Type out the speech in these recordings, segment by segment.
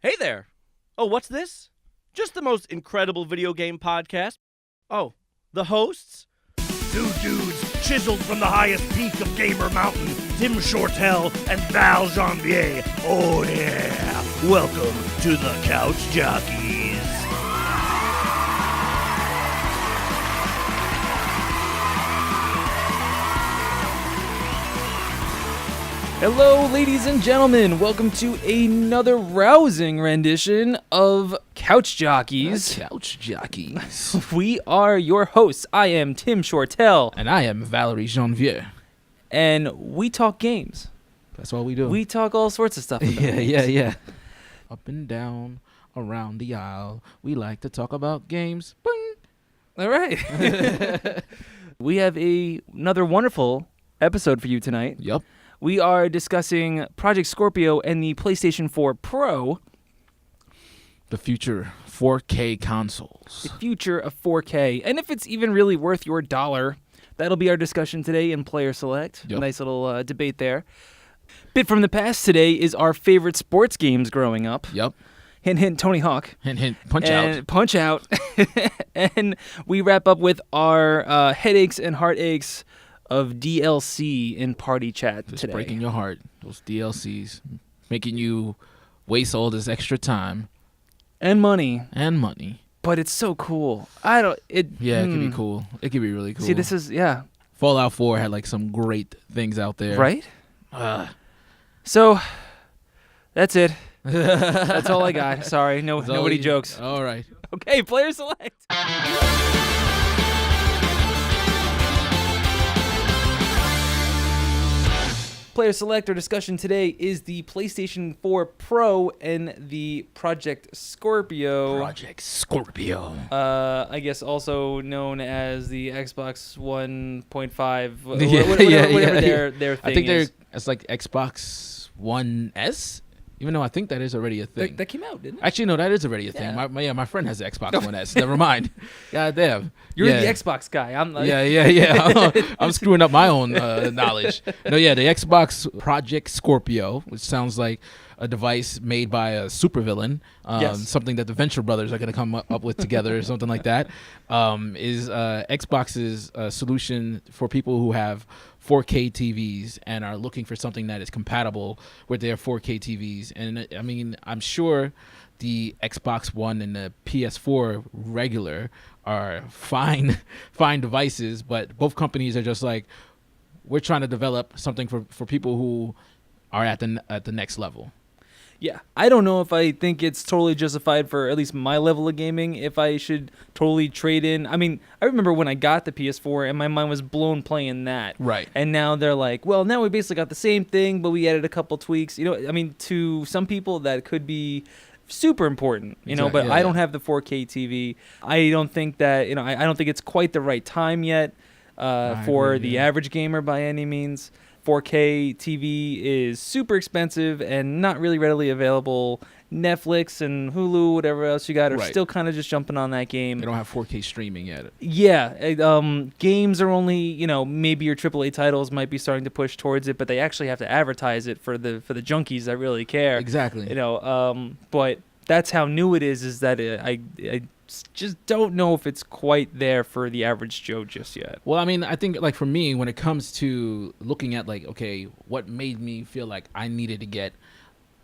Hey there! Oh, what's this? Just the most incredible video game podcast. Oh, the hosts? Two dudes chiseled from the highest peak of Gamer Mountain, Tim Shortell and Val Janvier. Oh yeah! Welcome to the Couch Jockeys. Hello, ladies and gentlemen. Welcome to another rousing rendition of Couch Jockeys. Couch Jockeys. We are your hosts. I am Tim Shortell. And I am Valerie Janvier. And we talk games. That's what we do. We talk all sorts of stuff about Yeah. Up and down, around the aisle, we like to talk about games. Boing. All right. We have another wonderful episode for you tonight. Yep. We are discussing Project Scorpio and the PlayStation 4 Pro. The future 4K consoles. The future of 4K. And if it's even really worth your dollar, that'll be our discussion today in Player Select. Yep. Nice little debate there. Bit from the past today is our favorite sports games growing up. Yep. Hint, hint, Tony Hawk. Hint, hint, punch and out. Punch out. And we wrap up with our headaches and heartaches of DLC in party chat Just today. breaking your heart. Those DLCs. Making you waste all this extra time. And money. And money. But it's so cool. Yeah, it could be cool. It could be really cool. See, this is, yeah. Fallout 4 had like some great things out there. Right? So, that's it. That's all I got. Sorry, nobody jokes. All right. Okay, Player Select. Player Select, our discussion today is the PlayStation 4 Pro and the Project Scorpio. Project Scorpio. I guess also known as the Xbox 1.5. Whatever their thing I think is. it's like Xbox One S. Even though I think that is already a thing. That came out, didn't it? Actually, no, that is already a thing. My friend has the Xbox One S. Never mind. God damn. You're the Xbox guy. I'm like, Yeah. I'm screwing up my own knowledge. No, yeah, the Xbox Project Scorpio, which sounds like a device made by a supervillain, Yes. something that the Venture Brothers are going to come up with together or something like that, is Xbox's solution for people who have 4K TVs and are looking for something that is compatible with their 4K TVs. And I mean, I'm sure the Xbox One and the PS4 regular are fine devices, but both companies are just like, we're trying to develop something for people who are at the next level. Yeah, I don't know if I think it's totally justified for at least my level of gaming, if I should totally trade in. I mean, I remember when I got the PS4 and my mind was blown playing that. Right. And now they're like, well, now we basically got the same thing, but we added a couple tweaks. You know, I mean, to some people that could be super important, you know, but I don't have the 4K TV. I don't think that, I don't think it's quite the right time yet for the average gamer by any means. 4K TV is super expensive and not really readily available. Netflix and Hulu, whatever else you got, are still kind of just jumping on that game. They don't have 4K streaming yet. Yeah, games are only, maybe your AAA titles might be starting to push towards it, but they actually have to advertise it for the junkies that really care. Exactly. But that's how new it is that I just don't know if it's quite there for the average Joe just yet. Well, I mean, I think like for me, when it comes to looking at like, okay, what made me feel like I needed to get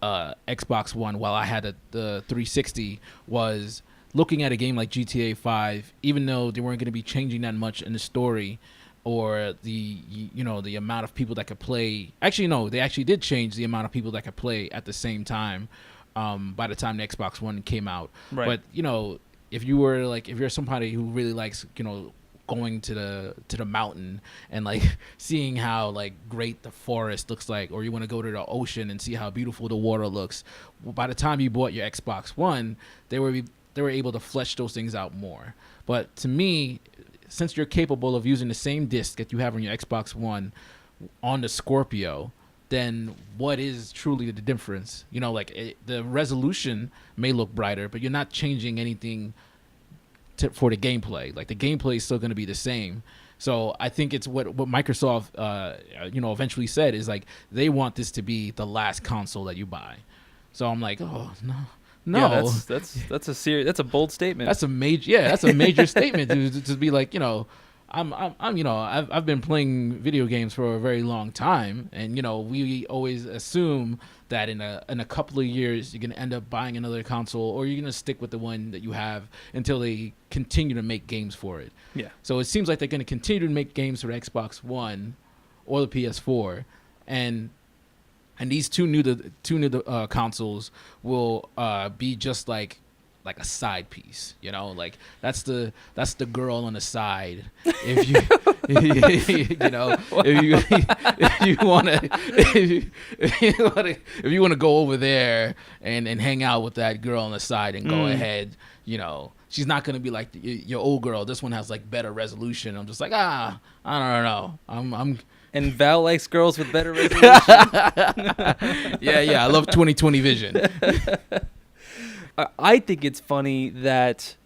Xbox One while I had the 360 was looking at a game like GTA 5, even though they weren't going to be changing that much in the story or the amount of people that could play. Actually, no, they actually did change the amount of people that could play at the same time by the time the Xbox One came out. Right. But, if you're somebody who really likes, going to the mountain and like seeing how like great the forest looks like, or you want to go to the ocean and see how beautiful the water looks, by the time you bought your Xbox One, they were able to flesh those things out more. But to me, since you're capable of using the same disc that you have on your Xbox One on the Scorpio, then what is truly the difference? The resolution may look brighter, but you're not changing anything for the gameplay. Like the gameplay is still going to be the same. So I think it's what Microsoft, eventually said is like they want this to be the last console that you buy. So I'm like, oh no, No, Yeah, that's a bold statement. That's a major statement to be like, I've been playing video games for a very long time, and we always assume that in a couple of years you're gonna end up buying another console, or you're gonna stick with the one that you have until they continue to make games for it. Yeah. So it seems like they're gonna continue to make games for the Xbox One or the PS4, and these two new consoles will be just like a side piece, like that's the girl on the side. If you if you want to go over there and hang out with that girl on the side and go ahead, she's not gonna be like your old girl. This one has like better resolution. I'm just like, I don't know. I'm And Val likes girls with better resolution. yeah, I love 20/20 vision. I think it's funny that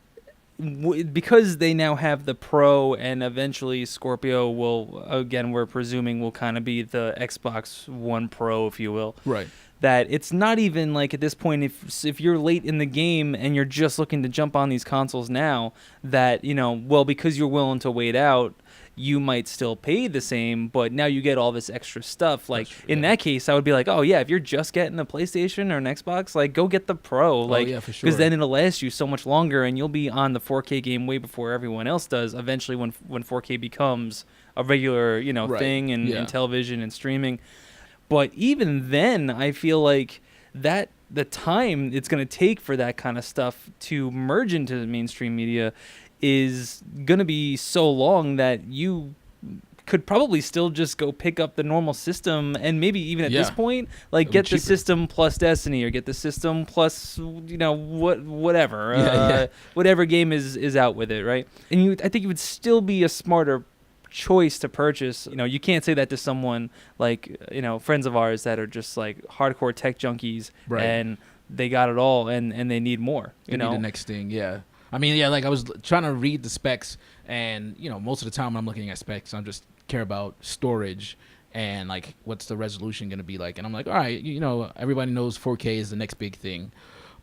because they now have the Pro, and eventually Scorpio will, again, we're presuming will kind of be the Xbox One Pro, if you will. Right. That it's not even like at this point, if you're late in the game and you're just looking to jump on these consoles now, that, because you're willing to wait out, you might still pay the same, but now you get all this extra stuff. Like in that case, I would be like, oh yeah, if you're just getting a PlayStation or an Xbox, like go get the Pro, like, yeah, for sure. Because then it'll last you so much longer, and you'll be on the 4K game way before everyone else does. Eventually, when 4K becomes a regular, thing in television and streaming. But even then, I feel like that the time it's going to take for that kind of stuff to merge into the mainstream media is going to be so long that you could probably still just go pick up the normal system, and maybe even at this point, like get the system plus Destiny, or get the system plus whatever whatever game is out with it, right? And I think it would still be a smarter choice to purchase. You can't say that to someone like friends of ours that are just like hardcore tech junkies, right, and they got it all and they need more. They need the next thing. I mean, like I was trying to read the specs, and most of the time when I'm looking at specs, I just care about storage and like what's the resolution going to be like. And I'm like, all right, everybody knows 4K is the next big thing,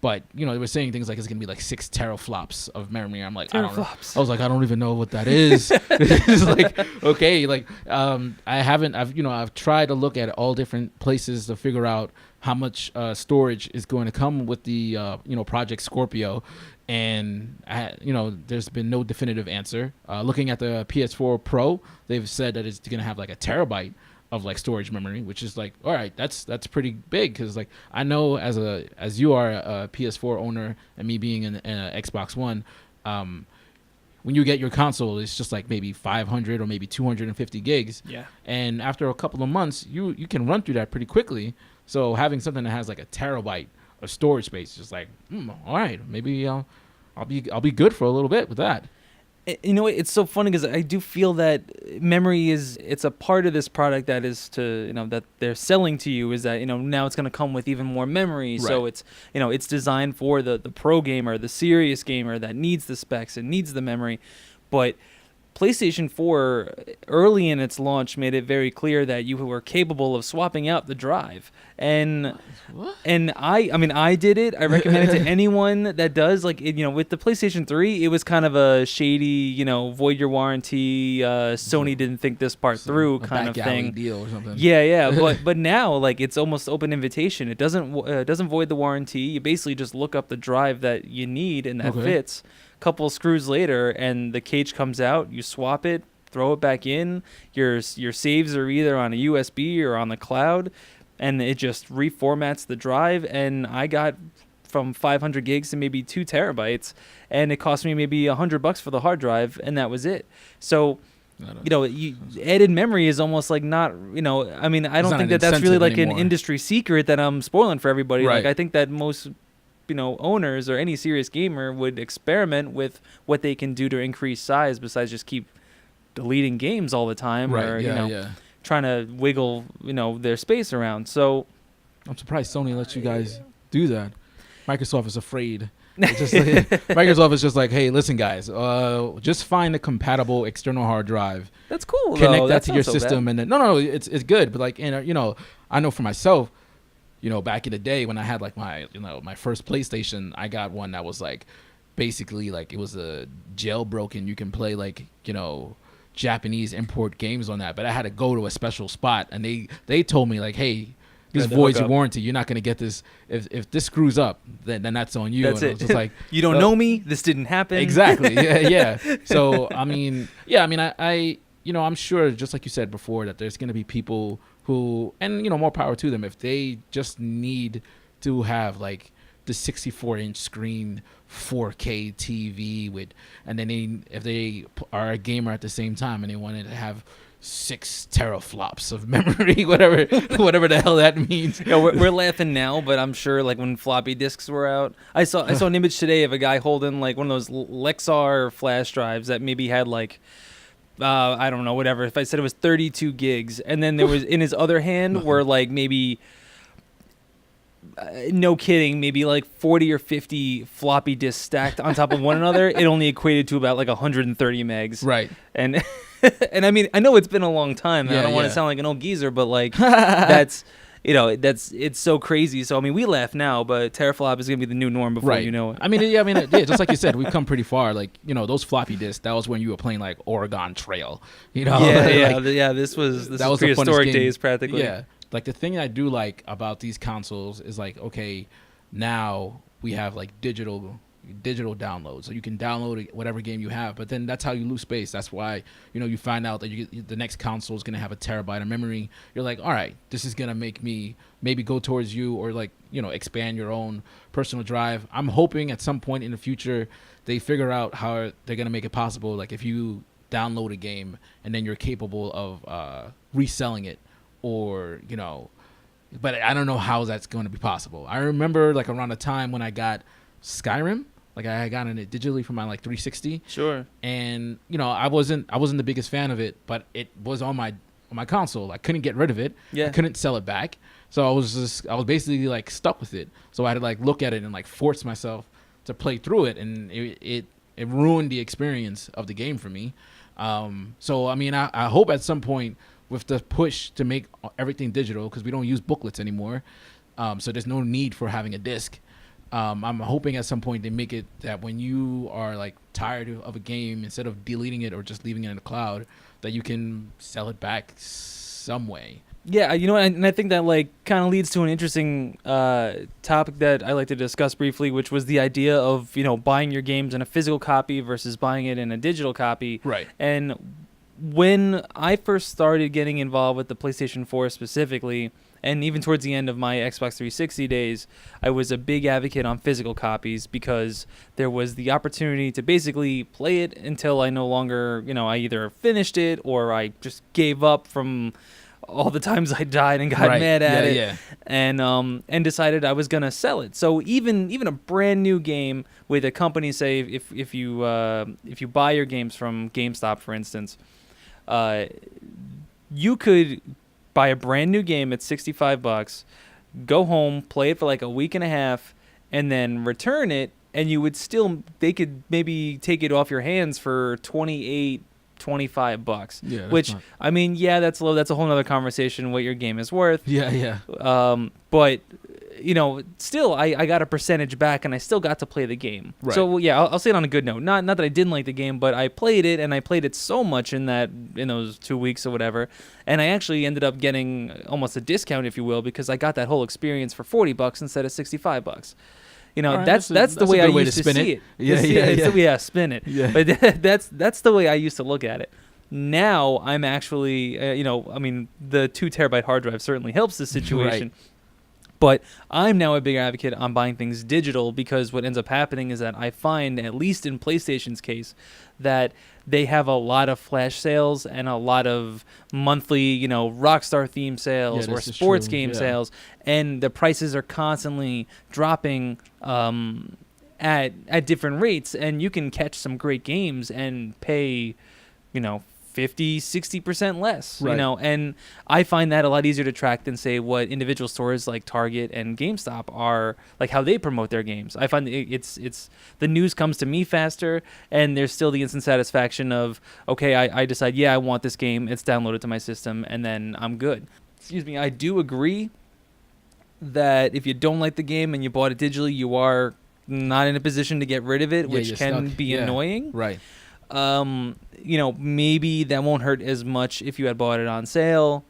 but they were saying things like it's going to be like 6 teraflops of memory. I'm like, I don't even know what that is. It's like, okay, like I've tried to look at all different places to figure out how much storage is going to come with the Project Scorpio. And there's been no definitive answer. Looking at the PS4 Pro, they've said that it's going to have like a terabyte of like storage memory, which is like, all right, that's pretty big, because like I know as you are a PS4 owner and me being an Xbox One, when you get your console, it's just like maybe 500 or maybe 250 gigs. Yeah. And after a couple of months, you can run through that pretty quickly. So having something that has like a terabyte of storage space is just like, all right, maybe I'll be good for a little bit with that. It's so funny because I do feel that memory it's a part of this product that is that they're selling to you, is that now it's going to come with even more memory. Right. So it's designed for the pro gamer, the serious gamer that needs the specs and needs the memory. But PlayStation 4, early in its launch, made it very clear that you were capable of swapping out the drive. And I did it. I recommend it to anyone that does. Like, with the PlayStation 3, it was kind of a shady, void your warranty, Sony didn't think this part through kind of thing. Deal or something. Yeah. but now, like, it's almost open invitation. It doesn't void the warranty. You basically just look up the drive that you need and that fits. Couple screws later, and the cage comes out. You swap it, throw it back in. Your saves are either on a USB or on the cloud, and it just reformats the drive. And I got from 500 gigs to maybe 2 terabytes, and it cost me maybe $100 for the hard drive, and that was it. So added memory is almost like not, I don't think that's really like anymore. An industry secret that I'm spoiling for everybody. Right. Like, I think that most owners or any serious gamer would experiment with what they can do to increase size, besides just keep deleting games all the time, right, or trying to wiggle their space around. So I'm surprised Sony lets you guys do that. Microsoft is afraid. Microsoft is just like, hey, listen, guys, just find a compatible external hard drive. That's cool. Connect that to your system, and then no, it's good. But like, I know for myself, back in the day when I had like my first PlayStation, I got one that was like basically like it was a jailbroken. You can play like Japanese import games on that, but I had to go to a special spot, and they told me like, hey, this voids your warranty. You're not gonna get this. If this screws up, then that's on you. That's and it. I was just like, you don't know me. This didn't happen. Exactly. Yeah. So I'm sure, just like you said before, that there's gonna be people who, and more power to them, if they just need to have like the 64-inch screen 4K TV and then if they are a gamer at the same time and they wanted to have 6 teraflops of memory, whatever the hell that means. We're laughing now, but I'm sure like when floppy disks were out, I saw an image today of a guy holding like one of those Lexar flash drives that maybe had like I don't know, whatever. If I said it was 32 gigs, and then there was in his other hand were like maybe no kidding, maybe like 40 or 50 floppy disks stacked on top of one another. It only equated to about like 130 megs. Right. And and I mean, I know it's been a long time, and I don't want to sound like an old geezer, but like it's so crazy. So I mean, we laugh now, but teraflop is gonna be the new norm before you know it. I mean, just like you said, we've come pretty far. Like those floppy disks, that was when you were playing like Oregon Trail. This was prehistoric days practically. Yeah. Like the thing I do like about these consoles is like, okay, now we have like digital download, so you can download whatever game you have, but then that's how you lose space. That's why you find out that the next console is going to have a terabyte of memory. You're like, all right, this is going to make me maybe go towards you, or like expand your own personal drive. I'm hoping at some point in the future they figure out how they're going to make it possible, like if you download a game and then you're capable of reselling it, or but I don't know how that's going to be possible. I remember like around the time when I got Skyrim. Like I had gotten it digitally from my like 360. Sure. And I wasn't the biggest fan of it, but it was on my console. I couldn't get rid of it. Yeah. I couldn't sell it back. So I was basically like stuck with it. So I had to like look at it and like force myself to play through it, and it ruined the experience of the game for me. So I mean, I hope at some point with the push to make everything digital, because we don't use booklets anymore, so there's no need for having a disc. I'm hoping at some point they make it that when you are like tired of a game, instead of deleting it or just leaving it in the cloud, that you can sell it back some way. Yeah, and I think that like kind of leads to an interesting topic that I like to discuss briefly, which was the idea of buying your games in a physical copy versus buying it in a digital copy. Right. And when I first started getting involved with the PlayStation 4 specifically, and even towards the end of my Xbox 360 days, I was a big advocate on physical copies, because there was the opportunity to basically play it until I no longer, I either finished it or I just gave up from all the times I died and got mad at it, and decided I was gonna sell it. So even a brand new game with a company, say if you buy your games from GameStop, for instance, you could buy a brand new game at $65, go home, play it for like a week and a half, and then return it, and they could maybe take it off your hands for $28, $25. Yeah, which I mean, that's low. That's a whole nother conversation what your game is worth. Yeah. But still, I got a percentage back, and I still got to play the game. Right. So yeah, I'll say it on a good note. Not that I didn't like the game, but I played it, and I played it so much in those 2 weeks or whatever, and I actually ended up getting almost a discount, if you will, because I got that whole experience for $40 instead of $65. Right, that's the way I used to see it. Yeah, spin it. Yeah. But that's the way I used to look at it. Now I'm actually, I mean, the 2 terabyte hard drive certainly helps the situation. Right. But I'm now a big advocate on buying things digital, because what ends up happening is that I find, at least in PlayStation's case, that they have a lot of flash sales and a lot of monthly, Rockstar theme sales or sports game sales, and the prices are constantly dropping at different rates, and you can catch some great games and pay, 50-60% less, right. And I find that a lot easier to track than, say, what individual stores like Target and GameStop are, like how they promote their games. I find it's the news comes to me faster, and there's still the instant satisfaction of, okay, I decide, I want this game, it's downloaded to my system, and then I'm good. Excuse me, I do agree that if you don't like the game and you bought it digitally, you are not in a position to get rid of it, which can be annoying. Right. Maybe that won't hurt as much if you had bought it on sale.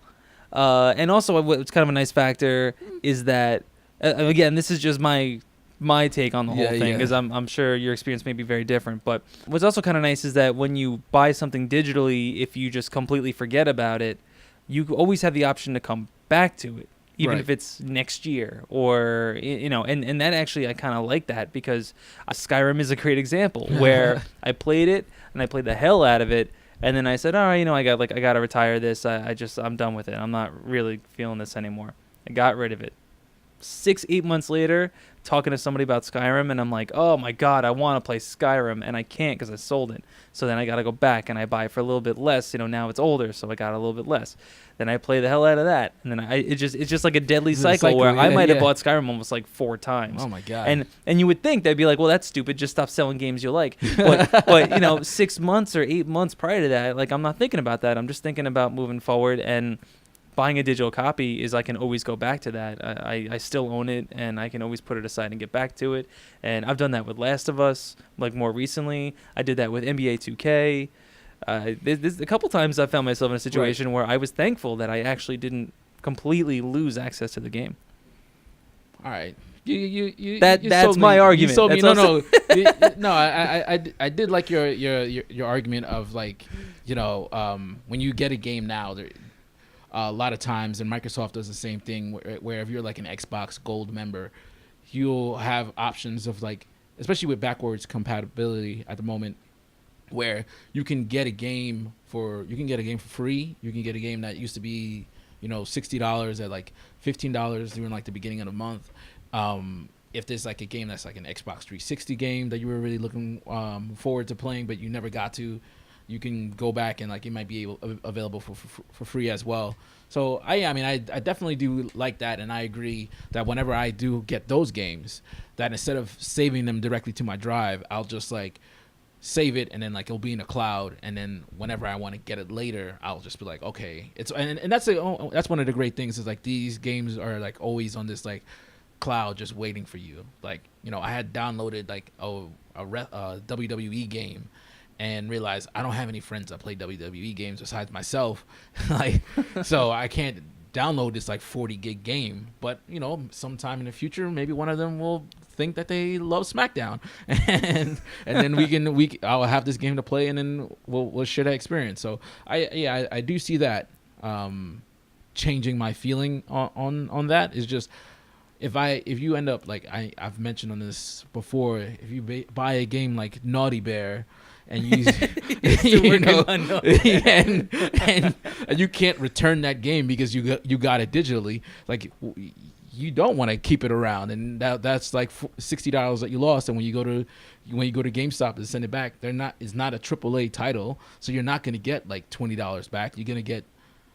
And also, what's kind of a nice factor is that, again, this is just my take on the whole thing, because I'm sure your experience may be very different. But what's also kind of nice is that when you buy something digitally, if you just completely forget about it, you always have the option to come back to it, even if it's next year, or and that actually, I kind of like that, because Skyrim is a great example where I played it and I played the hell out of it. And then I said, all right, I got to retire this. I'm done with it. I'm not really feeling this anymore. I got rid of it. 6-8 months later, talking to somebody about Skyrim, and I'm like, oh my God, I want to play Skyrim, and I can't because I sold it. So then I got to go back and I buy it for a little bit less. Now it's older, so I got a little bit less. Then I play the hell out of that, and then it's just like a deadly cycle where I might have bought Skyrim almost like 4 times. Oh my God! And you would think they'd be like, well, that's stupid. Just stop selling games you like. But 6 months or 8 months prior to that, like, I'm not thinking about that. I'm just thinking about moving forward, and buying a digital copy is I can always go back to that. I still own it, and I can always put it aside and get back to it. And I've done that with Last of Us, like more recently. I did that with NBA 2K. There's a couple times I found myself in a situation where I was thankful that I actually didn't completely lose access to the game. All right. You that's my argument. You sold me. That's No. I did like your argument of, like, when you get a game now, a lot of times, and Microsoft does the same thing, where if you're like an Xbox Gold member, you'll have options of, like, especially with backwards compatibility at the moment, where you can get a game for free. You can get a game that used to be $60 at like $15 during like the beginning of the month. If there's like a game that's like an Xbox 360 game that you were really looking forward to playing, but you never got to, you can go back and, like, it might be available for free as well. So I definitely do like that, and I agree that whenever I do get those games, that instead of saving them directly to my drive, I'll just like save it, and then like it'll be in a cloud, and then whenever I want to get it later, I'll just be like, okay, and that's one of the great things, is like these games are like always on this like cloud just waiting for you. Like, I had downloaded like a WWE game and realized I don't have any friends that play WWE games besides myself. Like, so I can't download this like 40 gig game, but sometime in the future, maybe one of them will think that they love SmackDown, and then I'll have this game to play, and then we'll share that experience. So I do see that changing my feeling on that is just, if you end up, like I've mentioned on this before, if you buy a game like Naughty Bear and you and you can't return that game because you got it digitally, like, you don't want to keep it around, and that's like $60 that you lost. And when you go to GameStop to send it back, it's not a AAA title, so you're not going to get like $20 back. You're gonna get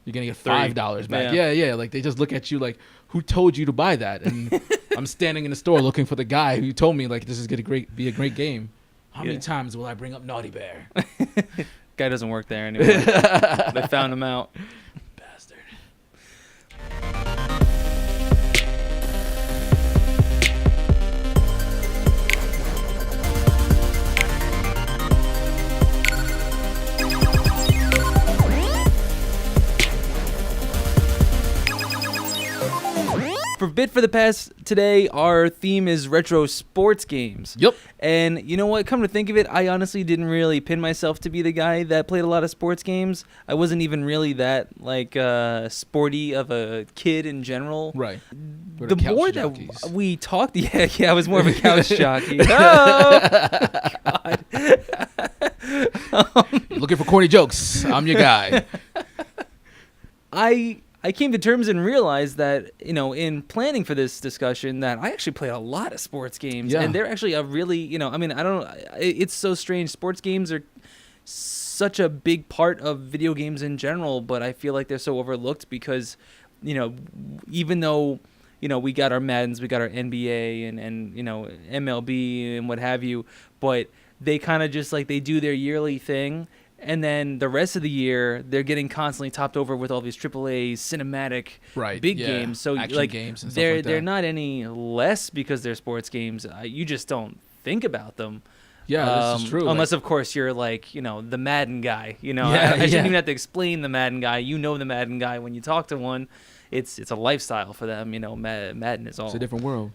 $5 back. Yeah. Like, they just look at you like, who told you to buy that? And I'm standing in the store looking for the guy who told me, like, this is gonna be a great game. How many times will I bring up Naughty Bear? Guy doesn't work there anymore. They found him out. Bastard. For Bit for the Pass today, our theme is retro sports games. Yep. And you know what? Come to think of it, I honestly didn't really pin myself to be the guy that played a lot of sports games. I wasn't even really that, like, sporty of a kid in general. Right. The more that we talked, I was more of a couch jockey. Oh, God. Looking for corny jokes. I'm your guy. I came to terms and realized that, in planning for this discussion, that I actually played a lot of sports games. Yeah. And they're actually a really, it's so strange. Sports games are such a big part of video games in general, but I feel like they're so overlooked because, even though, we got our Maddens, we got our NBA and MLB and what have you, but they kind of just, like, they do their yearly thing. And then the rest of the year, they're getting constantly topped over with all these AAA cinematic big games. So action like games and they're stuff like that. they're not any less because they're sports games. You just don't think about them. Yeah, this is true. Unless, of course, you're like, the Madden guy. Yeah, I shouldn't even have to explain the Madden guy. You know the Madden guy when you talk to one. It's a lifestyle for them. Madden is all. It's a different world.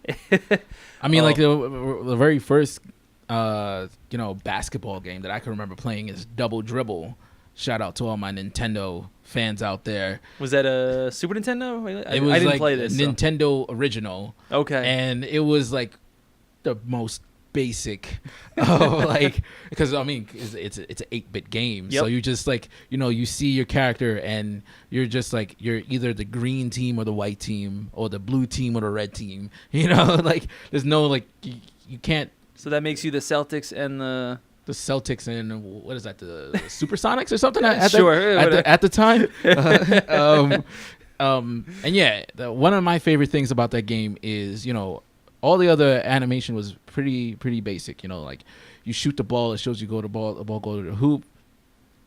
I mean, like the very first, basketball game that I can remember playing is Double Dribble. Shout out to all my Nintendo fans out there. Was that a Super Nintendo? It was I didn't like play this. Nintendo original. Okay. And it was like the most basic, because I mean it's an 8-bit game. Yep. So you just like you see your character and you're just like you're either the green team or the white team or the blue team or the red team. Like there's no like you can't. So that makes you the Celtics and the Celtics and what is that, the Supersonics or something? Sure. At the time. And yeah, one of my favorite things about that game is all the other animation was pretty basic. Like you shoot the ball, it shows you the ball go to the hoop,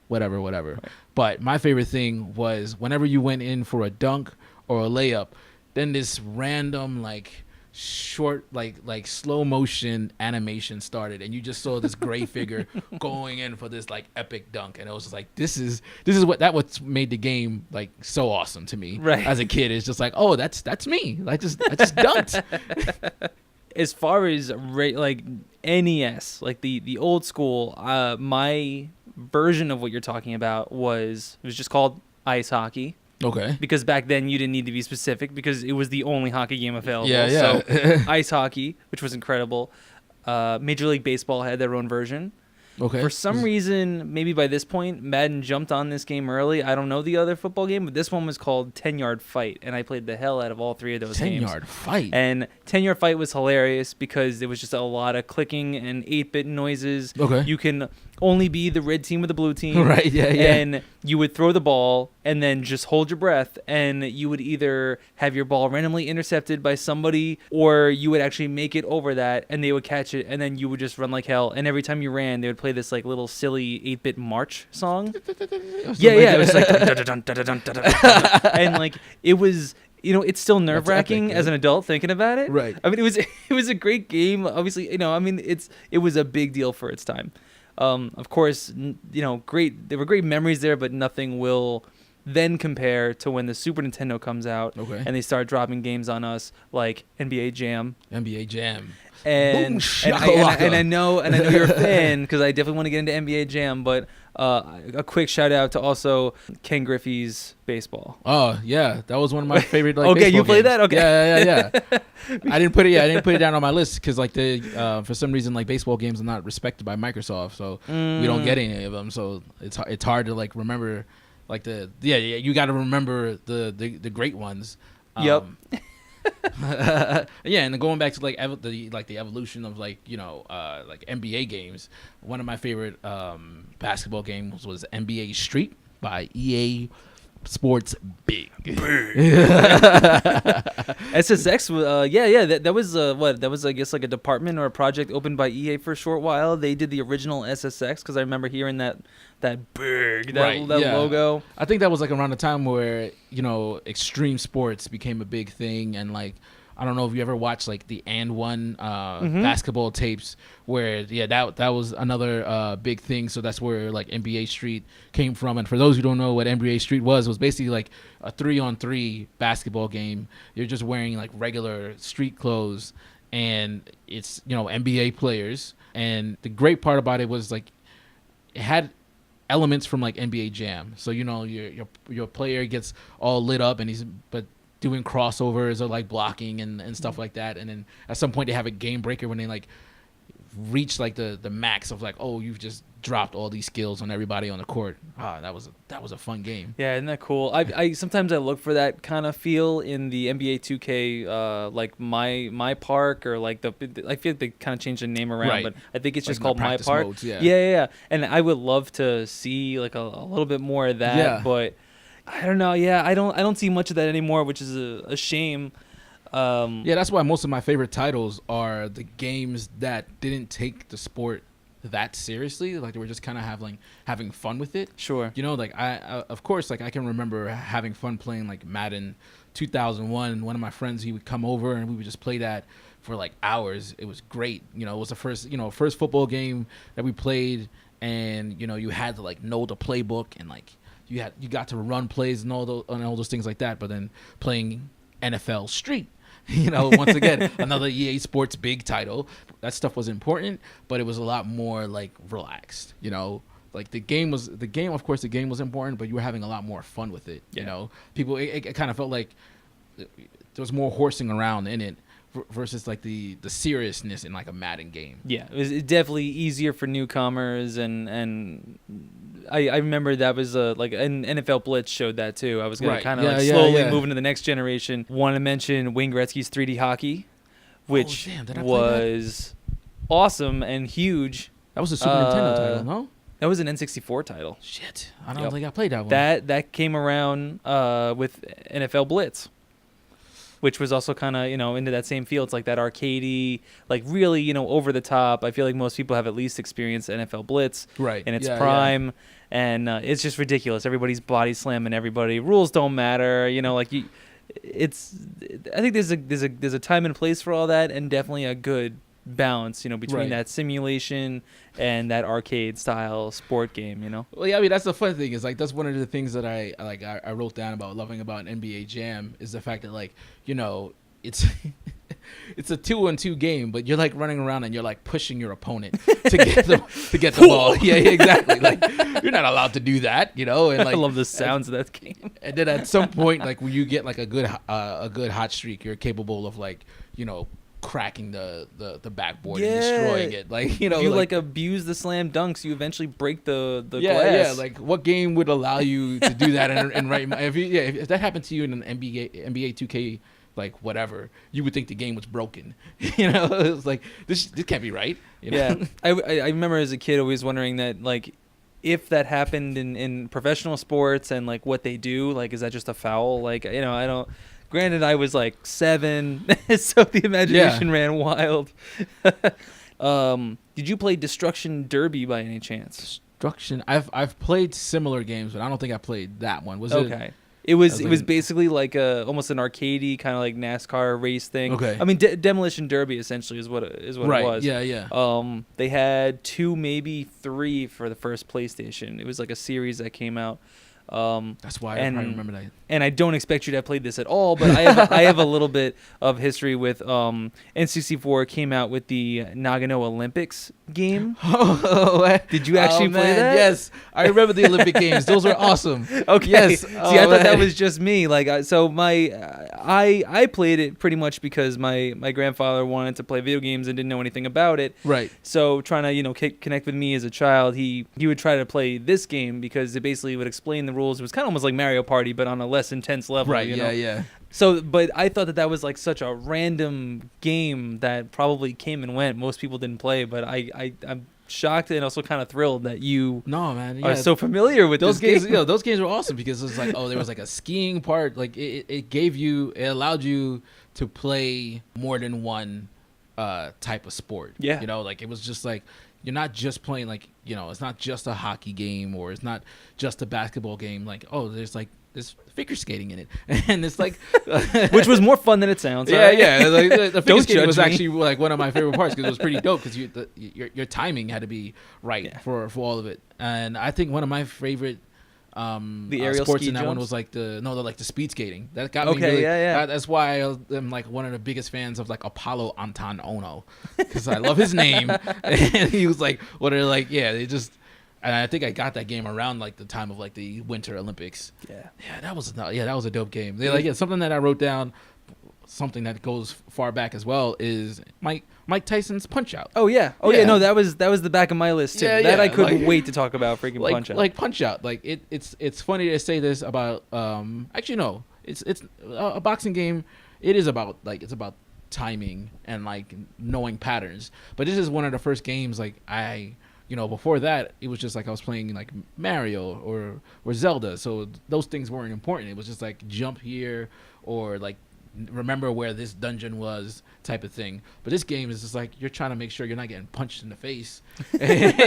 whatever. Right. But my favorite thing was whenever you went in for a dunk or a layup, then this random like short like slow motion animation started, and you just saw this gray figure going in for this like epic dunk, and it was just like this is what made the game like so awesome to me. Right. As a kid, it's just like, oh, that's me. I just dunked. As far as like NES, like the old school, my version of what you're talking about was just called ice hockey. Okay. Because back then you didn't need to be specific because it was the only hockey game available. Yeah. So ice hockey, which was incredible. Major League Baseball had their own version. Okay. For some reason, maybe by this point, Madden jumped on this game early. I don't know the other football game, but this one was called 10-Yard Fight, and I played the hell out of all three of those games. 10-Yard Fight. And 10-Yard Fight was hilarious because there was just a lot of clicking and 8-bit noises. Okay. You can only be the red team or the blue team. Right, yeah. And you would throw the ball and then just hold your breath, and you would either have your ball randomly intercepted by somebody, or you would actually make it over that, and they would catch it, and then you would just run like hell. And every time you ran, they would play this like little silly 8-bit march song. Yeah. It was like and like it was. It's still nerve-wracking as an adult thinking about it. Right. I mean, it was a great game. Obviously, it was a big deal for its time. Of course, great. There were great memories there, but nothing will then compare to when the Super Nintendo comes out and they start dropping games on us like NBA Jam. And I know you're a fan because I definitely want to get into NBA Jam, but a quick shout out to also Ken Griffey's baseball. Oh yeah, that was one of my favorite. Like, okay, you played games. that? Okay. Yeah. I didn't put it down on my list because like for some reason like baseball games are not respected by Microsoft, so we don't get any of them. So it's hard to like remember like you got to remember the great ones. Yep. Yeah, and going back to like the evolution of like like NBA games. One of my favorite basketball games was NBA Street by EA Sports Big. SSX, that was that was I guess like a department or a project opened by EA for a short while. They did the original SSX because I remember hearing that logo. I think that was like around the time where extreme sports became a big thing, and like I don't know if you ever watched like the And One basketball tapes where that was another big thing. So that's where like NBA Street came from. And for those who don't know what NBA Street was basically like a 3-on-3 basketball game. You're just wearing like regular street clothes, and it's NBA players. And the great part about it was like it had elements from like NBA Jam. So your player gets all lit up and he's doing crossovers or like blocking and stuff like that, and then at some point they have a game breaker when they like reach like the max of like, oh, you've just dropped all these skills on everybody on the court. That was a fun game. Yeah, isn't that cool? I sometimes I look for that kind of feel in the NBA 2K like my park, or like I feel like they kind of changed the name around, right. But I think it's just like called My Park. Modes, yeah. Yeah. And I would love to see like a little bit more of that, but I don't know. Yeah, I don't see much of that anymore, which is a shame. That's why most of my favorite titles are the games that didn't take the sport that seriously. Like they were just kind of having fun with it. Sure. You know, like I of course, like I can remember having fun playing like Madden 2001. One of my friends, he would come over and we would just play that for like hours. It was great. You know, it was the first football game that we played, and you know, you had to like know the playbook, and like you got to run plays and all those things like that. But then playing NFL Street, you know, once again, another EA Sports big title. That stuff was important, but it was a lot more like relaxed, you know. Like the game was important, but you were having a lot more fun with it. Yeah. You know, people, it kind of felt like there was more horsing around in it versus like the seriousness in like a Madden game. Yeah, it was definitely easier for newcomers, and I remember that was like an NFL Blitz showed that too. I was gonna kind of slowly move into the next generation. Want to mention Wayne Gretzky's 3D hockey, which was awesome and huge. That was a Super Nintendo title, no? That was an N64 title. Shit, I don't think I played that one. That came around with NFL Blitz, which was also kind of, you know, into that same field. It's like that arcadey, like really, you know, over the top. I feel like most people have at least experienced NFL Blitz in its prime, and it's just ridiculous. Everybody's body slamming everybody. Rules don't matter, you know. Like I think there's a time and place for all that, and definitely a good balance, you know, between that simulation and that arcade style sport game, you know. Well, yeah, I mean, that's the fun thing, is like that's one of the things that I wrote down about loving about NBA Jam, is the fact that, like, you know, it's it's a 2-on-2 game, but you're like running around and you're like pushing your opponent to get the ball. Yeah, exactly. Like you're not allowed to do that, you know. And like I love the sounds of that game. And then at some point, like when you get like a good hot streak, you're capable of, like, you know, cracking the backboard and destroying it. Like, you know, if you like abuse the slam dunks, you eventually break the glass. Yeah, like what game would allow you to do that? And right, if that happened to you in an NBA 2K, like whatever, you would think the game was broken. You know, it's like this can't be right. You know? Yeah, I remember as a kid always wondering that, like, if that happened in professional sports and like what they do, like, is that just a foul? Like, you know, I don't. Granted, I was like 7, so the imagination ran wild. Did you play Destruction Derby by any chance? Destruction. I've played similar games, but I don't think I played that one. Was okay. It was basically like almost an arcadey kind of like NASCAR race thing. Okay. I mean, Demolition Derby essentially is what it was. Yeah. They had 2, maybe 3 for the first PlayStation. It was like a series that came out. That's why I probably remember that. And I don't expect you to have played this at all, but I have a little bit of history with N64 came out with the Nagano Olympics game. Did you actually play that? Yes, I remember the Olympic games. Those were awesome. Okay. Yes. See, I thought that was just me. Like, I played it pretty much because my grandfather wanted to play video games and didn't know anything about it. Right. So trying to, you know, connect with me as a child, he would try to play this game because it basically would explain the rules. It was kind of almost like Mario Party, but on a less intense level. Right. You know? Yeah. So, but I thought that was like such a random game that probably came and went. Most people didn't play, but I'm shocked and also kind of thrilled that you are so familiar with those this games. game. You know, those games were awesome because it was like, there was like a skiing part. Like it allowed you to play more than one type of sport. Yeah. You know, like it was just like, you're not just playing, like, you know, it's not just a hockey game or it's not just a basketball game. Like, there's figure skating in it, and it's like, which was more fun than it sounds. Yeah, right? yeah. Like, the figure skating was me. actually like one of my favorite parts because it was pretty dope because your timing had to be right for all of it. And I think one of my favorite the aerial sports ski in that jumps? one was like the speed skating. That got me. Okay, really, yeah. That's why I'm like one of the biggest fans of like Apollo Anton Ono because I love his name. And he was like they just. And I think I got that game around like the time of like the Winter Olympics. Yeah, that was a dope game. Something that I wrote down, something that goes far back as well is Mike Tyson's Punch Out. Oh yeah. No, that was the back of my list too. I couldn't wait to talk about freaking Punch Out. Like Punch Out, like it's funny to say this about actually no, it's a boxing game. It's about timing and like knowing patterns. But this is one of the first games like before that, it was just like I was playing like Mario or Zelda. So those things weren't important. It was just like jump here or like remember where this dungeon was type of thing. But this game is just like you're trying to make sure you're not getting punched in the face, and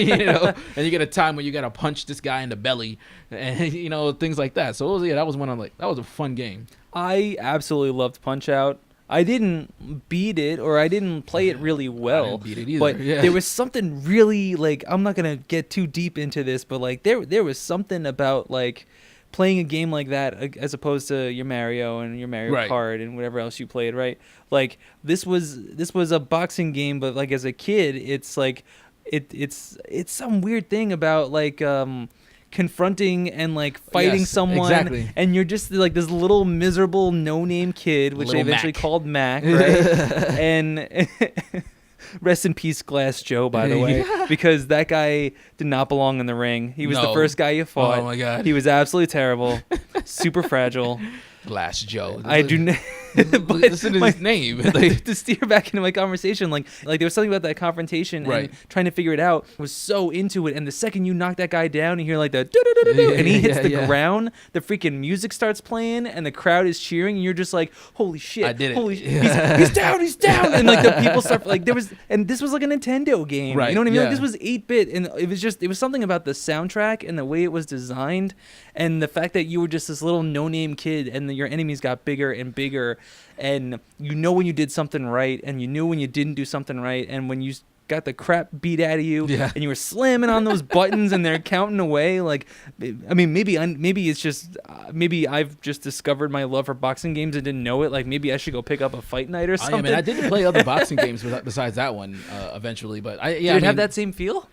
you get a time where you gotta punch this guy in the belly, and things like that. So that was a fun game. I absolutely loved Punch-Out. I didn't beat it, or I didn't play it really well. I didn't beat it either. But yeah. there was something really I'm not gonna get too deep into this, but there was something about playing a game like that as opposed to your Mario and your Mario Kart and whatever else you played, right? This was a boxing game, but as a kid, it's it's some weird thing about confronting and fighting someone, exactly. And you're just this little miserable no-name kid, which they eventually called Mac, right? And rest in peace, Glass Joe, by the way, because that guy did not belong in the ring. He was the first guy you fought. Oh my god, he was absolutely terrible, super fragile. Glass Joe. I do not. Listen to his name. To steer back into my conversation, there was something about that confrontation and trying to figure it out. I was so into it, and the second you knock that guy down, you hear the do-do-do-do-do, and he hits the ground. The freaking music starts playing, and the crowd is cheering, and you're just like, "Holy shit! I did it! Holy he's down! He's down!" And the people start and this was a Nintendo game, right? You know what I mean? Yeah. This was 8-bit, and it was something about the soundtrack and the way it was designed, and the fact that you were just this little no-name kid, and your enemies got bigger and bigger. And when you did something right, and you knew when you didn't do something right, and when you got the crap beat out of you, and you were slamming on those buttons, and they're counting away. Maybe it's just maybe I've just discovered my love for boxing games and didn't know it. Maybe I should go pick up a Fight Night or something. I did play other boxing games besides that one eventually, but did it have that same feel?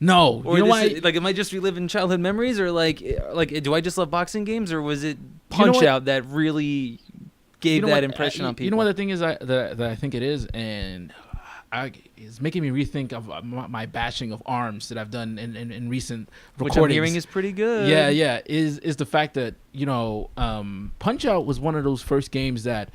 No, or am I just reliving childhood memories, or do I just love boxing games, or was it Punch-Out that really gave that impression on people? You know what the thing is that I think it is, and it's making me rethink of my bashing of ARMS that I've done in recent recordings. Which I'm hearing is pretty good. Yeah, is the fact that Punch-Out was one of those first games that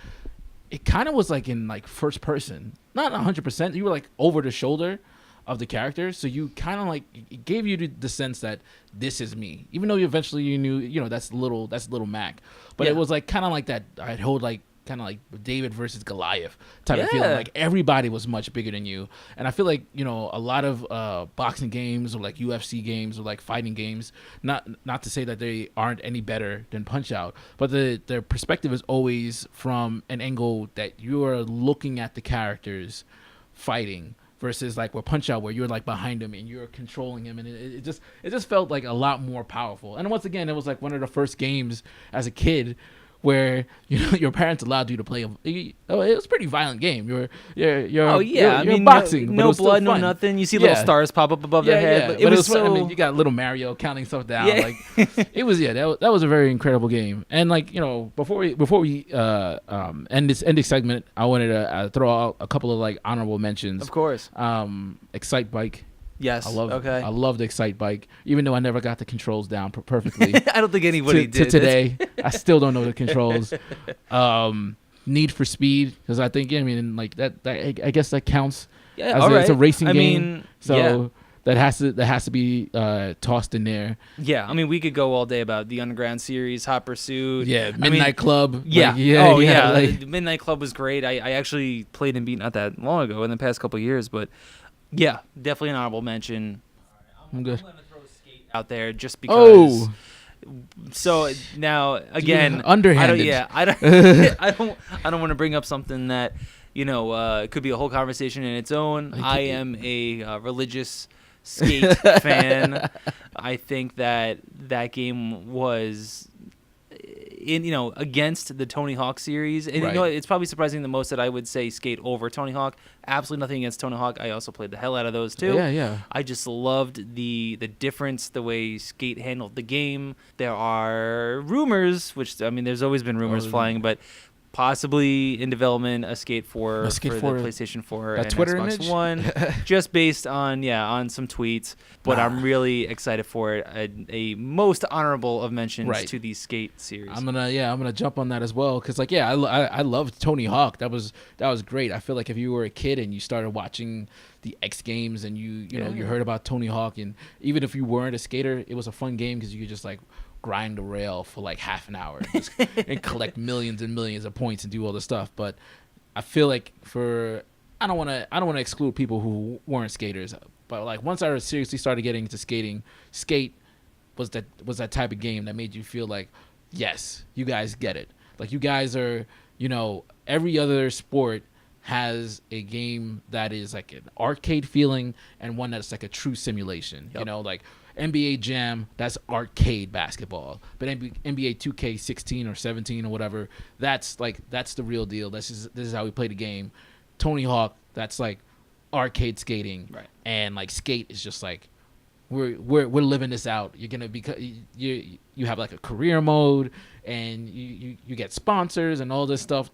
it kind of was in first person, not 100%. You were over the shoulder of the character, so you kind of it gave you the sense that this is me, even though eventually you knew that's little Mac, but it was kind of that I'd hold kind of David versus Goliath type of feeling. Everybody was much bigger than you, and I feel a lot of boxing games or UFC games or fighting games, not to say that they aren't any better than Punch-Out, but their perspective is always from an angle that you are looking at the characters fighting, versus where Punch-Out, where you're behind him and you're controlling him, and it just felt a lot more powerful. And once again, it was one of the first games as a kid where your parents allowed you to play it was a pretty violent game. You're boxing, no blood, no nothing. You see little stars pop up above their head. But it was so... you got little Mario counting stuff down. It was that was a very incredible game. And before we end this segment, I wanted to throw out a couple of honorable mentions. Of course. Excite Bike. Yes. I love the Excite Bike, even though I never got the controls down perfectly. I don't think anybody did. To today, I still don't know the controls. Need for Speed, because I think that I guess that counts. Yeah, it's a racing game. That has to be tossed in there. Yeah, we could go all day about the Underground series, Hot Pursuit. Yeah, Midnight Club. Yeah. Midnight Club was great. I actually played and beat not that long ago in the past couple of years, but yeah, definitely an honorable mention. I'm good. I'm gonna throw Skate out there just because. Oh. So now again, underhanded. I don't want to bring up something that could be a whole conversation in its own. I am a religious Skate fan. I think that game was against the Tony Hawk series, and it's probably surprising the most that I would say Skate over Tony Hawk. Absolutely nothing against Tony Hawk. I also played the hell out of those too. Yeah. I just loved the difference, the way Skate handled the game. There are rumors, which there's always been rumors flying, but possibly in development a Skate 4 for the PlayStation 4 and Twitter Xbox image? One, just based on some tweets. But I'm really excited for it. A most honorable of mentions to the Skate series. I'm gonna jump on that as well, because I loved Tony Hawk. That was great. I feel if you were a kid and you started watching the X Games and you heard about Tony Hawk, and even if you weren't a skater, it was a fun game because you could just grind the rail for like half an hour and collect millions and millions of points and do all this stuff. But I feel like I don't want to exclude people who weren't skaters, but like once I seriously started getting into skating, Skate was that type of game that made you feel like, yes, you guys get it. Like you guys are, every other sport has a game that is like an arcade feeling and one that's like a true simulation. Yep. Like NBA Jam, that's arcade basketball. But NBA 2K16 or 17 or whatever, that's the real deal. This is how we play the game. Tony Hawk, that's like arcade skating. Right. And like Skate is just like we're living this out. You're gonna you have like a career mode and you get sponsors and all this stuff.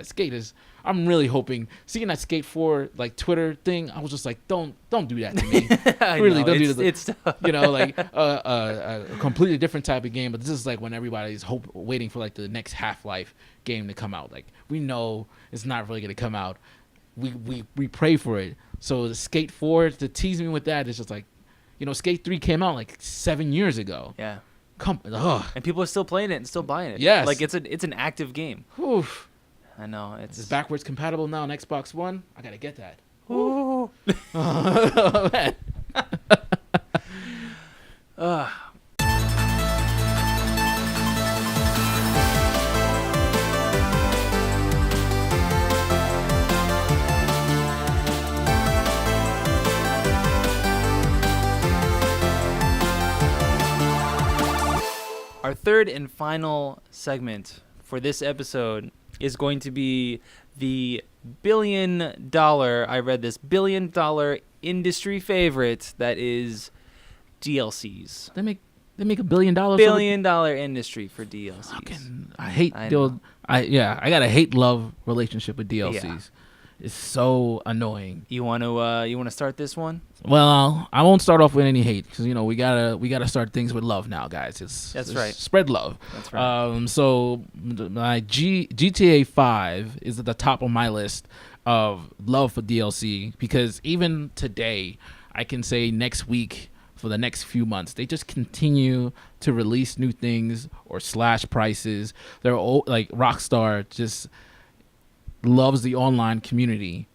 Skate is. I'm really hoping seeing that Skate 4 like Twitter thing. I was just like, don't do that to me. Really, don't do that. It's like a completely different type of game. But this is like when everybody's waiting for like the next Half-Life game to come out. Like we know it's not really gonna come out. We pray for it. So the Skate 4 to tease me with that is just like, Skate 3 came out like 7 years ago. Yeah. And people are still playing it and still buying it. Yes. Like it's an active game. Oof. I know. It's backwards compatible now on Xbox One. I gotta get that. Ooh. Oh, man. Our third and final segment for this episode is going to be the $1 billion industry favorite that is DLCs. They make $1 billion. $1 billion industry for DLCs. I hate I got a hate love relationship with DLCs. Yeah. It's so annoying. You want to start this one? Well, I won't start off with any hate because we gotta start things with love now, guys. That's right. Spread love. That's right. So my GTA 5 is at the top of my list of love for DLC because even today, I can say next week for the next few months, they just continue to release new things or slash prices. They're all, like Rockstar just loves the online community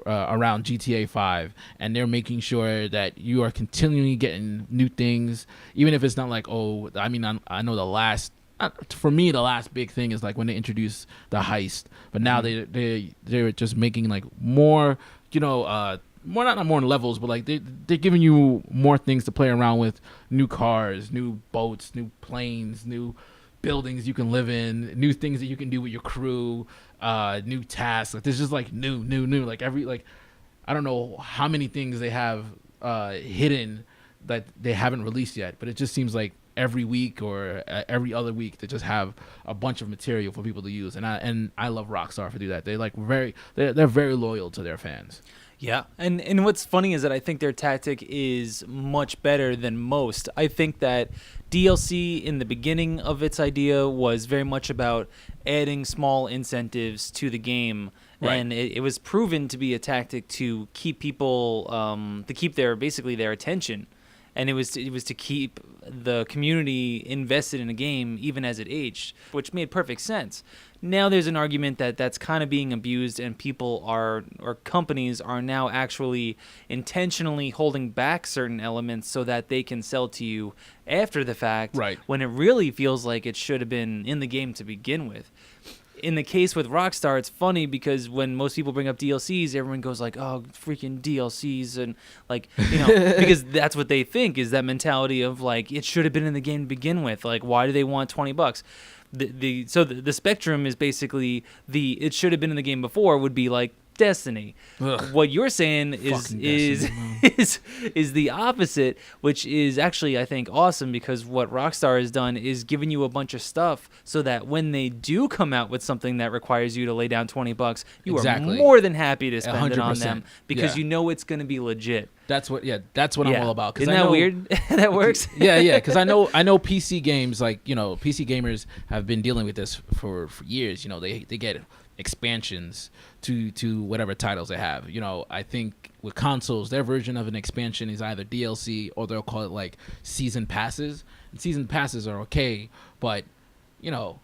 around GTA 5, and they're making sure that you are continually getting new things, even if it's not like, I know the last big thing is like when they introduced the heist, but now they're just making like more, not more levels, but like they're giving you more things to play around with, new cars, new boats, new planes, new buildings you can live in, new things that you can do with your crew, new tasks. Like there's just like new. Like I don't know how many things they have hidden that they haven't released yet, but it just seems like every week or every other week they just have a bunch of material for people to use. And I love Rockstar for do that. They they're very loyal to their fans. Yeah, and what's funny is that I think their tactic is much better than most. I think that DLC in the beginning of its idea was very much about adding small incentives to the game, right. And it was proven to be a tactic to keep people to keep their attention, and it was to keep the community invested in a game even as it aged, which made perfect sense. Now there's an argument that that's kind of being abused, and companies are now actually intentionally holding back certain elements so that they can sell to you after the fact, right, when it really feels like it should have been in the game to begin with. In the case with Rockstar, it's funny because when most people bring up DLCs, everyone goes like, "Oh, freaking DLCs," and like, because that's what they think is that mentality of like it should have been in the game to begin with. Like, why do they want $20? The spectrum is basically it should have been in the game before would be like Destiny. Ugh. What you're saying is the opposite, which is actually, I think, awesome, because what Rockstar has done is given you a bunch of stuff so that when they do come out with something that requires you to lay down $20, you are more than happy to spend 100%. It on them because you know it's going to be legit. That's what I'm all about. Isn't that weird? That works. Yeah. Because I know PC games, like PC gamers have been dealing with this for years. They get expansions to whatever titles they have. You know, I think with consoles, their version of an expansion is either DLC or they'll call it like season passes. And season passes are okay, but you know,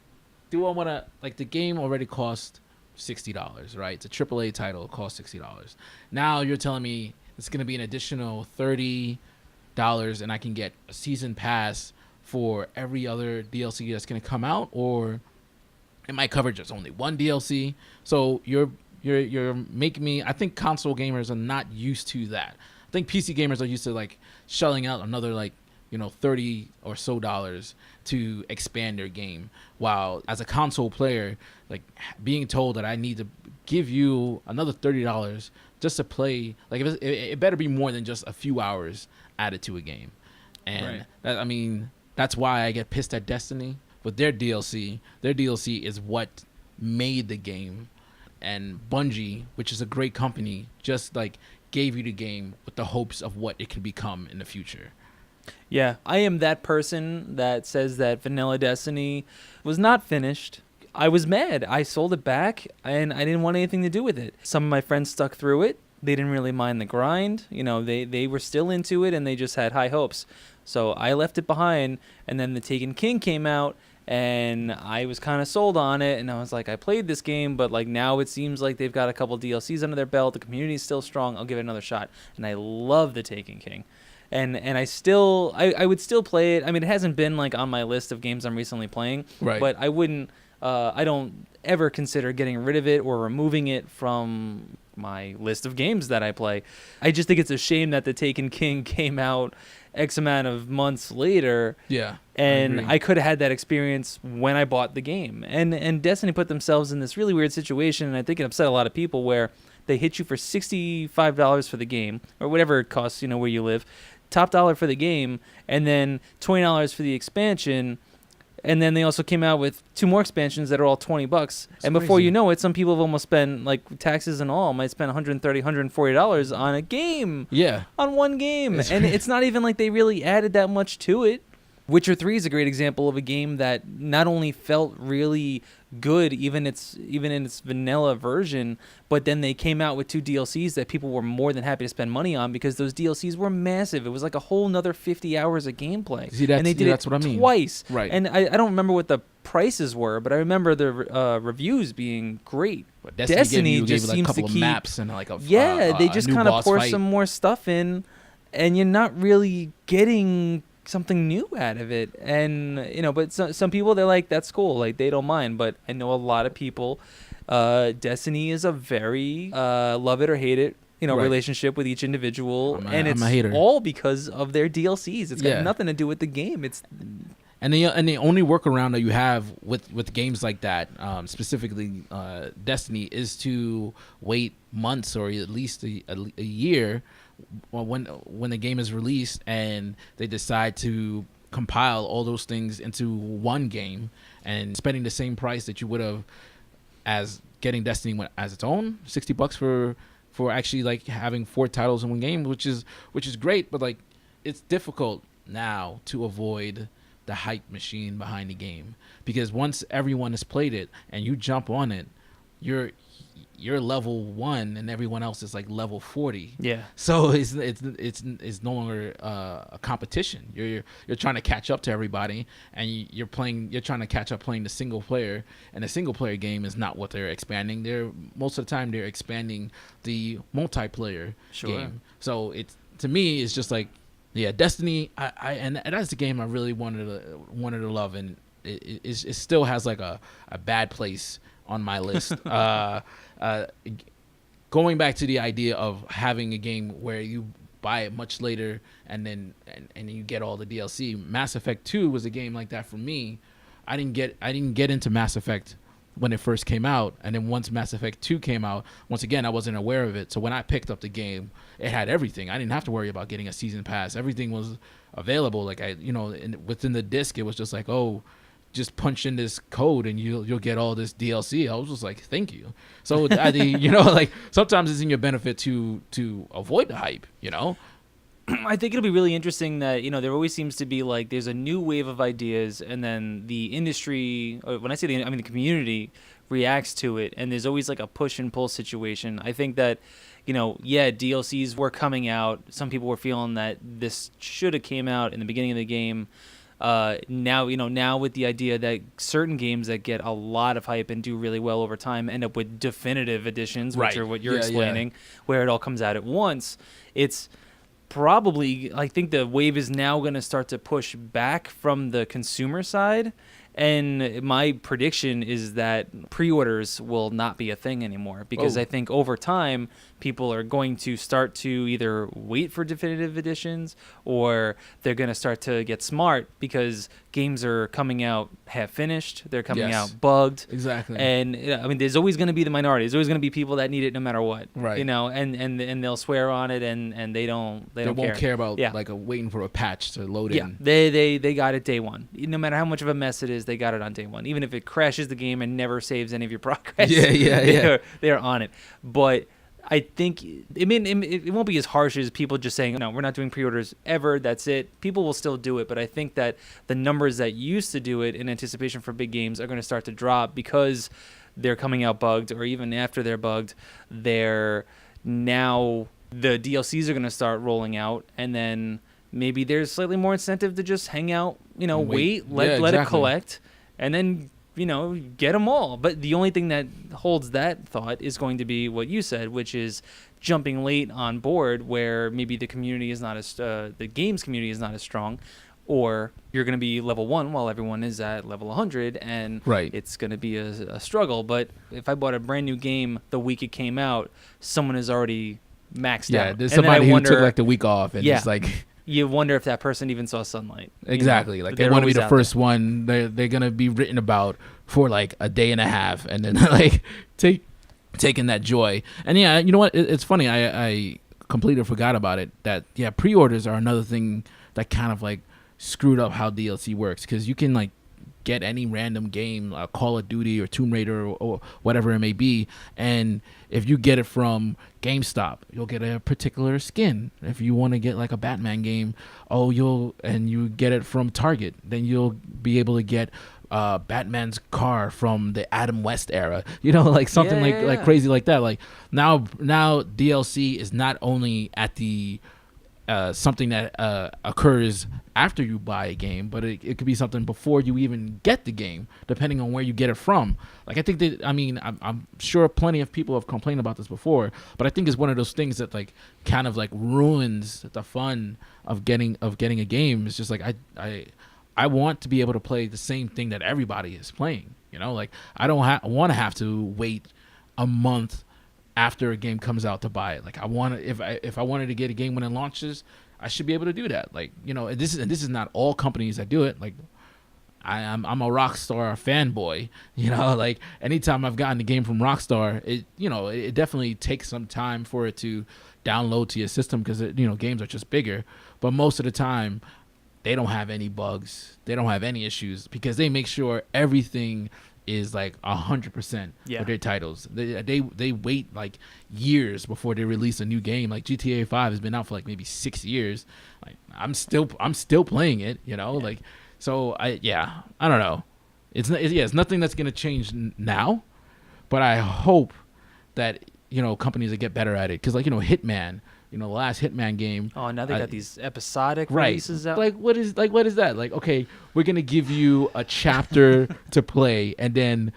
do I want to, like, the game already cost $60, right? It's a AAA title, it costs $60. Now you're telling me it's going to be an additional $30 and I can get a season pass for every other DLC that's going to come out, or it might cover just only one DLC. So you're making me, I think console gamers are not used to that. I think PC gamers are used to like shelling out another like, you know, $30 or so to expand their game. While as a console player, like being told that I need to give you another $30 just to play, like it better be more than just a few hours added to a game. And that, I mean, that's why I get pissed at Destiny with their DLC. Their DLC is what made the game, and Bungie, which is a great company, just like gave you the game with the hopes of what it could become in the future. Yeah, I am that person that says that vanilla Destiny was not finished. I was mad. I sold it back, and I didn't want anything to do with it. Some of my friends stuck through it. They didn't really mind the grind. You know, they were still into it, and they just had high hopes. So I left it behind, and then the Taken King came out, and I was kind of sold on it, and I was like, I played this game, but like now it seems like they've got a couple DLCs under their belt. The community is still strong. I'll give it another shot. And I love the Taken King. And I would still play it. I mean, it hasn't been like on my list of games I'm recently playing, right? But I wouldn't. I don't ever consider getting rid of it or removing it from my list of games that I play. I just think it's a shame that the Taken King came out X amount of months later. Yeah. And I could have had that experience when I bought the game. And Destiny put themselves in this really weird situation, and I think it upset a lot of people, where they hit you for $65 for the game, or whatever it costs, you know, where you live, top dollar for the game, and then $20 for the expansion. And then they also came out with 2 more expansions that are all $20. And before you know it, some people have almost spent, like taxes and all, might spend $130, $140 on a game. Yeah. On one game. And it's not even like they really added that much to it. Witcher 3 is a great example of a game that not only felt really good, even in its vanilla version, but then they came out with 2 DLCs that people were more than happy to spend money on, because those DLCs were massive. It was like a whole nother 50 hours of gameplay. See, and they did that's it what I mean. Twice. Right. And I don't remember what the prices were, but I remember the reviews being great. But Destiny gave just like seems a couple to of keep maps and like a they just kind of pour some more stuff in, and you're not really getting something new out of it. And you know, but some people, they're like, that's cool, like they don't mind. But I know a lot of people, Destiny is a very love it or hate it, you know, relationship with each individual, and it's all because of their DLCs. It's got nothing to do with the game. It's and the only workaround that you have with games like that, specifically Destiny, is to wait months or at least a year when the game is released, and they decide to compile all those things into one game, and spending the same price that you would have as getting Destiny as its own, $60 for actually like having 4 titles in one game, which is great, but like it's difficult now to avoid the hype machine behind the game, because once everyone has played it and you jump on it, you're level 1 and everyone else is like level 40. Yeah. So it's no longer a competition. You're trying to catch up to everybody, and you're trying to catch up playing the single player, and the single player game is not what they're expanding. Most of the time they're expanding the multiplayer game. So to me it's just like, yeah, Destiny, and that's the game I really wanted to love, and it still has like a bad place on my list. Going back to the idea of having a game where you buy it much later and then you get all the DLC. Mass Effect 2 was a game like that for me. I didn't get into Mass Effect when it first came out, and then once Mass Effect 2 came out, once again I wasn't aware of it. So when I picked up the game, it had everything. I didn't have to worry about getting a season pass. Everything was available. Like within the disc, it was just like, oh, just punch in this code and you'll get all this DLC. I was just like, thank you. So like sometimes it's in your benefit to avoid the hype, you know. I think it'll be really interesting that, there always seems to be like there's a new wave of ideas, and then the industry, or when I say the community reacts to it, and there's always like a push and pull situation. I think that, DLCs were coming out. Some people were feeling that this should have came out in the beginning of the game. Now with the idea that certain games that get a lot of hype and do really well over time end up with definitive editions, which are what you're explaining, where it all comes out at once. It's probably, I think the wave is now going to start to push back from the consumer side. And my prediction is that pre-orders will not be a thing anymore, because I think over time people are going to start to either wait for definitive editions, or they're going to start to get smart because games are coming out half finished, they're coming out bugged. Exactly. And there's always going to be the minority. There's always going to be people that need it no matter what. Right. And they'll swear on it, and they won't care about waiting for a patch to load in. They got it day one. No matter how much of a mess it is, they got it on day one. Even if it crashes the game and never saves any of your progress. They're on it. But I think it won't be as harsh as people just saying, no, we're not doing pre-orders ever, that's it. People will still do it, but I think that the numbers that used to do it in anticipation for big games are going to start to drop because they're coming out bugged, or even after they're bugged, the DLCs are going to start rolling out, and then maybe there's slightly more incentive to just hang out, wait, let it collect, and then get them all. But the only thing that holds that thought is going to be what you said, which is jumping late on board, where maybe the community is not as the games community is not as strong, or you're going to be level 1 while everyone is at level 100, and it's going to be a struggle. But if I bought a brand new game the week it came out, someone is already maxed out. Yeah, there's somebody who took like the week off, and it's like, you wonder if that person even saw sunlight. Exactly. Like they want to be the first one. They're going to be written about for like a day and a half, and then like taking that joy. And you know what? It's funny. I completely forgot about it. That pre-orders are another thing that kind of like screwed up how DLC works, because you can like get any random game, Call of Duty or Tomb Raider or whatever it may be, and if you get it from GameStop, you'll get a particular skin. If you want to get like a Batman game, you get it from Target, then you'll be able to get Batman's car from the Adam West era, like something like crazy like that. Like now DLC is not only at the something that occurs after you buy a game, but it could be something before you even get the game, depending on where you get it from. Like I think that, I'm sure plenty of people have complained about this before, but I think it's one of those things that like kind of like ruins the fun of getting a game. It's just like I want to be able to play the same thing that everybody is playing. Like I don't want to have to wait a month after a game comes out to buy it. Like I want to, if I wanted to get a game when it launches, I should be able to do that. Like this is not all companies that do it. Like I'm a Rockstar fanboy. Like anytime I've gotten a game from Rockstar, it definitely takes some time for it to download to your system, because games are just bigger. But most of the time, they don't have any bugs. They don't have any issues, because they make sure everything is like 100% for their titles. They wait like years before they release a new game. Like GTA 5 has been out for like maybe 6 years. Like I'm still playing it. Like so I don't know. It's nothing that's gonna change now, but I hope that companies that get better at it, because like Hitman. The last Hitman game. Oh, now they got these episodic releases out. Like what is that? Like, okay, we're gonna give you a chapter to play, and then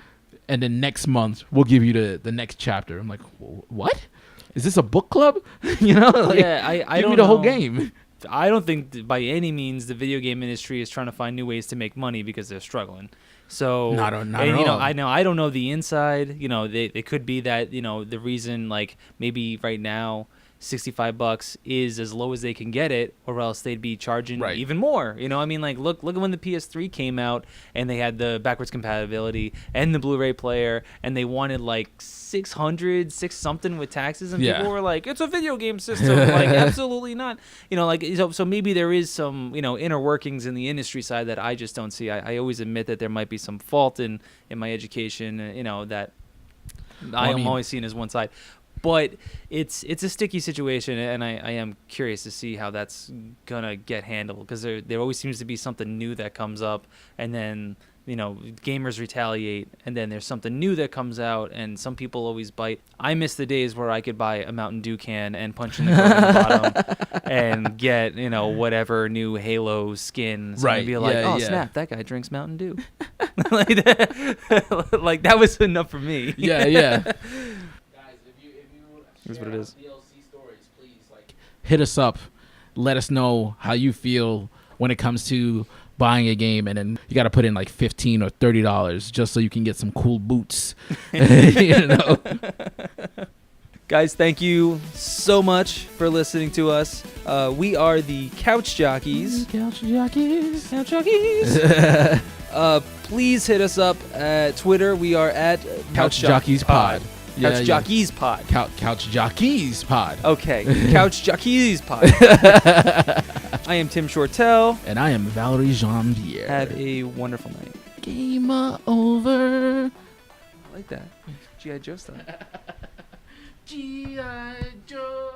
next month we'll give you the next chapter. I'm like, what? Is this a book club? I give don't me the whole game. I don't think by any means the video game industry is trying to find new ways to make money because they're struggling. So not at all. I don't know the inside. They could be that the reason, like maybe right now $65 is as low as they can get it, or else they'd be charging even more. Like look at when the PS3 came out and they had the backwards compatibility and the Blu-ray player, and they wanted like 6 something with taxes, and people were like, it's a video game system. Like absolutely not. So maybe there is some inner workings in the industry side that I just don't see. I always admit that there might be some fault in my education, that I'm always seeing as one side. But it's a sticky situation, and I am curious to see how that's gonna get handled, because there always seems to be something new that comes up, and then gamers retaliate, and then there's something new that comes out, and some people always bite. I miss the days where I could buy a Mountain Dew can and punch in the code in the bottom and get whatever new Halo skin. So I'd be like, snap, that guy drinks Mountain Dew. like that was enough for me. Yeah. Guys, if you Here's what it is. DLC stories, please hit us up. Let us know how you feel when it comes to buying a game, and then you got to put in like $15 or $30 just so you can get some cool boots. Guys, thank you so much for listening to us. We are the Couch Jockeys. Couch Jockeys. Couch Jockeys. Please hit us up at Twitter. We are at Couch Jockeys Pod. Couch Jockeys Pod. Couch Jockeys Pod. Okay, Couch Jockeys Pod. I am Tim Shortell. And I am Valerie Janvier. Have a wonderful night. Game over. I like that. G.I. Joe style. G.I. Joe.